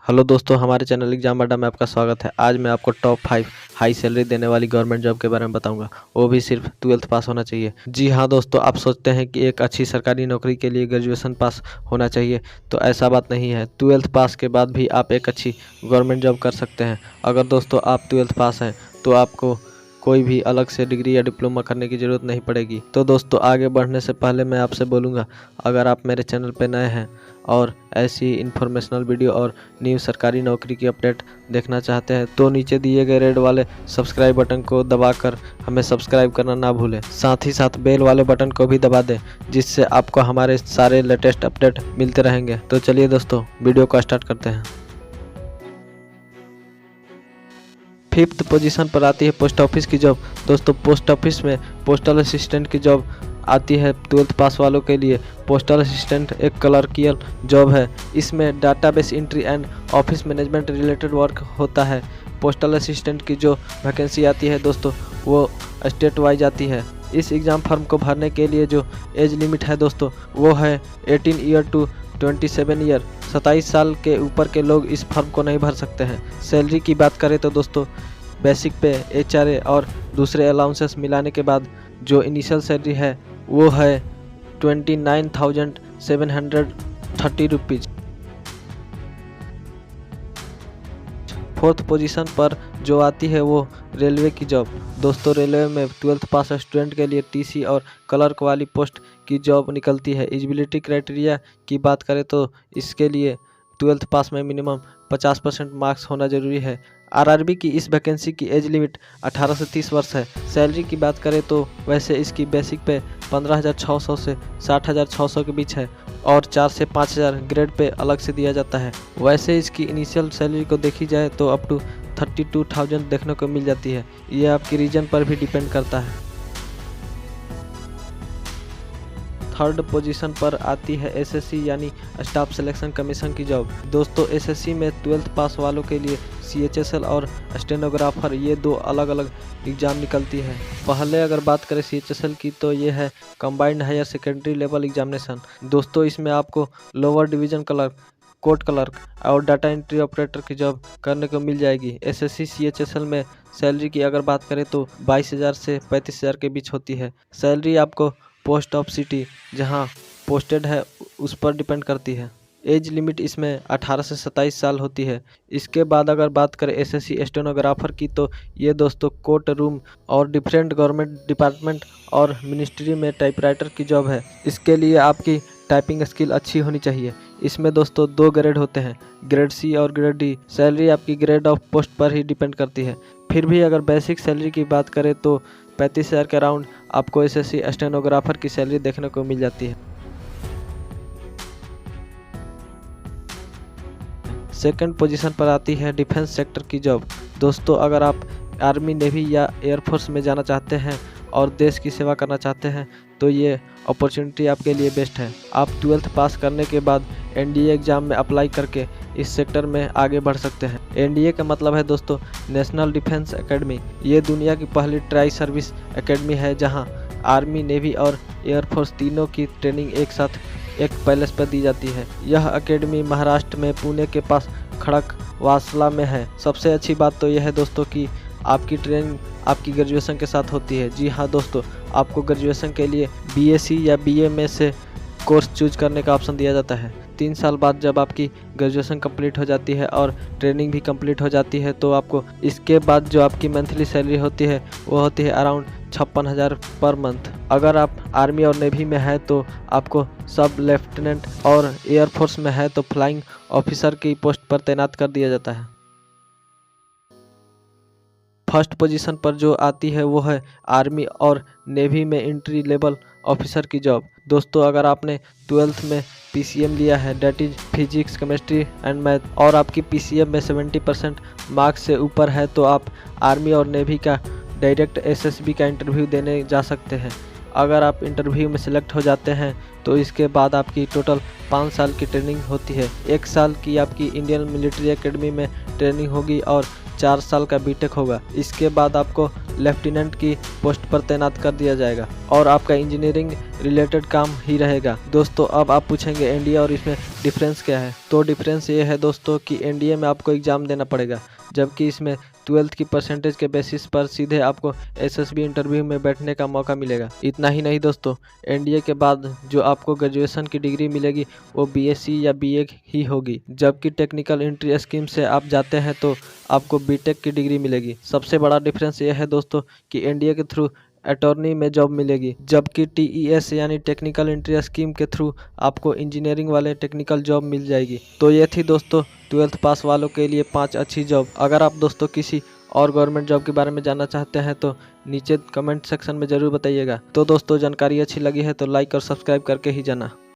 Hello दोस्तों, हमारे channel exam अड्डा में आपका स्वागत है। आज मैं आपको टॉप 5 हाई सैलरी देने वाली गवर्नमेंट जॉब के बारे में बताऊंगा, वो भी सिर्फ 12th पास होना चाहिए। जी हाँ दोस्तों, आप सोचते हैं कि एक अच्छी सरकारी नौकरी के लिए ग्रेजुएशन पास होना चाहिए, तो ऐसा बात नहीं है। 12th पास के बाद भी आप एक अच्छी गवर्नमेंट जॉब कर सकते हैं। अगर दोस्तों आप 12th पास हैं तो आपको कोई भी अलग से डिग्री या डिप्लोमा करने की ज़रूरत नहीं पड़ेगी। तो दोस्तों आगे बढ़ने से पहले मैं आपसे बोलूँगा, अगर आप मेरे चैनल पर नए हैं और ऐसी इन्फॉर्मेशनल वीडियो और न्यू सरकारी नौकरी की अपडेट देखना चाहते हैं तो नीचे दिए गए रेड वाले सब्सक्राइब बटन को दबाकर हमें सब्सक्राइब करना ना भूलें। साथ ही साथ बेल वाले बटन को भी दबा दें, जिससे आपको हमारे सारे लेटेस्ट अपडेट मिलते रहेंगे। तो चलिए दोस्तों वीडियो को स्टार्ट करते हैं। 5th पोजीशन पर आती है पोस्ट ऑफिस की जॉब। दोस्तों पोस्ट ऑफिस में पोस्टल असिस्टेंट की जॉब आती है 12th पास वालों के लिए। पोस्टल असिस्टेंट एक क्लर्कियल जॉब है। इसमें database entry and office management related work होता है। पोस्टल असिस्टेंट की जो वैकेंसी आती है दोस्तों वो स्टेट वाइज आती है। इस एग्ज़ाम फॉर्म को भरने के लिए जो एज लिमिट है दोस्तों वो है 18 ईयर टू 27 ईयर। 27 साल के ऊपर के लोग इस फॉर्म को नहीं भर सकते हैं। सैलरी की बात करें तो दोस्तों बेसिक पे HRA और दूसरे अलाउंसेस मिलाने के बाद जो इनिशियल सैलरी है वो है 29,730 रुपीज़। 4th पोजीशन पर जो आती है वो रेलवे की जॉब। दोस्तों रेलवे में 12th पास स्टूडेंट के लिए TC और क्लर्क वाली पोस्ट की जॉब निकलती है। एलिजिबिलिटी क्राइटेरिया की बात करें तो इसके लिए 12th पास में मिनिमम 50% मार्क्स होना जरूरी है। RRB की इस वैकेंसी की एज लिमिट 18 से 30 वर्ष है। सैलरी की बात करें तो वैसे इसकी बेसिक पे 15,600 से 60,600 के बीच है और 4 से 5,000 ग्रेड पे अलग से दिया जाता है। वैसे इसकी इनिशियल सैलरी को देखी जाए तो अप टू 32,000 देखने को मिल जाती है। ये आपकी रीजन पर भी डिपेंड करता है। 3rd पोजीशन पर आती है SSC यानी स्टाफ सिलेक्शन कमीशन की जॉब। दोस्तों SSC में 12th पास वालों के लिए CHSL और स्टेनोग्राफर ये दो अलग अलग एग्ज़ाम निकलती है। पहले अगर बात करें CHSL की तो ये है combined higher secondary level examination. दोस्तों इसमें आपको lower division clerk, court clerk और डाटा एंट्री ऑपरेटर की जॉब करने को मिल जाएगी। SSC CHSL में सैलरी की अगर बात करें तो 22,000 से 35,000 के बीच होती है। सैलरी आपको पोस्ट ऑफ सिटी जहां पोस्टेड है उस पर डिपेंड करती है। एज लिमिट इसमें 18 से 27 साल होती है। इसके बाद अगर बात करें SSC स्टेनोग्राफर की तो ये दोस्तों कोर्ट रूम और डिफरेंट गवर्नमेंट डिपार्टमेंट और मिनिस्ट्री में टाइपराइटर की जॉब है। इसके लिए आपकी टाइपिंग स्किल अच्छी होनी चाहिए। इसमें दोस्तों 2 ग्रेड होते हैं, ग्रेड C और ग्रेड D। सैलरी आपकी ग्रेड ऑफ पोस्ट पर ही डिपेंड करती है। फिर भी अगर बेसिक सैलरी की बात करें तो 35,000 के अराउंड आपको SSC स्टेनोग्राफर की सैलरी देखने को मिल जाती है। 2nd पोजीशन पर आती है डिफेंस सेक्टर की जॉब। दोस्तों अगर आप आर्मी, नेवी या एयरफोर्स में जाना चाहते हैं और देश की सेवा करना चाहते हैं तो ये अपॉर्चुनिटी आपके लिए बेस्ट है। आप 12th पास करने के बाद NDA एग्ज़ाम में अप्लाई करके इस सेक्टर में आगे बढ़ सकते हैं। NDA का मतलब है दोस्तों नेशनल डिफेंस एकेडमी। ये दुनिया की पहली ट्राई सर्विस एकेडमी है जहां आर्मी, नेवी और एयरफोर्स तीनों की ट्रेनिंग एक साथ एक पैलेस पर दी जाती है। यह एकेडमी महाराष्ट्र में पुणे के पास खड़कवासला में है। सबसे अच्छी बात तो यह है दोस्तों कि आपकी ट्रेनिंग आपकी ग्रेजुएशन के साथ होती है। जी हाँ दोस्तों, आपको ग्रेजुएशन के लिए BSc या BA में से कोर्स चूज करने का ऑप्शन दिया जाता है। 3 साल बाद जब आपकी ग्रेजुएशन कंप्लीट हो जाती है और ट्रेनिंग भी कंप्लीट हो जाती है तो आपको इसके बाद जो आपकी मंथली सैलरी होती है वो होती है अराउंड 56,000 पर मंथ। अगर आप आर्मी और नेवी में है तो आपको सब लेफ्टिनेंट और एयरफोर्स में है तो फ्लाइंग ऑफिसर की पोस्ट पर तैनात कर दिया जाता है। 1st पोजीशन पर जो आती है वो है आर्मी और नेवी में एंट्री लेवल ऑफिसर की जॉब। दोस्तों अगर आपने 12th में PCM लिया है, that is physics, chemistry and math, और आपकी PCM में 70% मार्क्स से ऊपर है तो आप आर्मी और नेवी का डायरेक्ट SSB का इंटरव्यू देने जा सकते हैं। अगर आप इंटरव्यू में सिलेक्ट हो जाते हैं तो इसके बाद आपकी टोटल 5 साल की ट्रेनिंग होती है। 1 साल की आपकी इंडियन मिलिट्री एकेडमी में ट्रेनिंग होगी और 4 साल का BTech होगा। इसके बाद आपको लेफ्टिनेंट की पोस्ट पर तैनात कर दिया जाएगा और आपका इंजीनियरिंग रिलेटेड काम ही रहेगा। दोस्तों अब आप पूछेंगे एनडीए और इसमें डिफरेंस क्या है। तो डिफरेंस ये है दोस्तों कि एनडीए में आपको एग्ज़ाम देना पड़ेगा, जबकि इसमें 12th की परसेंटेज के बेसिस पर सीधे आपको एसएसबी इंटरव्यू में बैठने का मौका मिलेगा। इतना ही नहीं दोस्तों, एनडीए के बाद जो आपको ग्रेजुएशन की डिग्री मिलेगी वो बीएससी या बीए ही होगी, जबकि टेक्निकल एंट्री स्कीम से आप जाते हैं तो आपको बीटेक की डिग्री मिलेगी। सबसे बड़ा डिफरेंस ये है दोस्तों कि एनडीए के थ्रू अटॉर्नी में जॉब मिलेगी, जबकि टीईएस यानी टेक्निकल एंट्री स्कीम के थ्रू आपको इंजीनियरिंग वाले टेक्निकल जॉब मिल जाएगी। तो ये थी दोस्तों 12th पास वालों के लिए 5 अच्छी जॉब। अगर आप दोस्तों किसी और गवर्नमेंट जॉब के बारे में जानना चाहते हैं तो नीचे कमेंट सेक्शन में ज़रूर बताइएगा। तो दोस्तों जानकारी अच्छी लगी है तो लाइक और सब्सक्राइब करके ही जाना।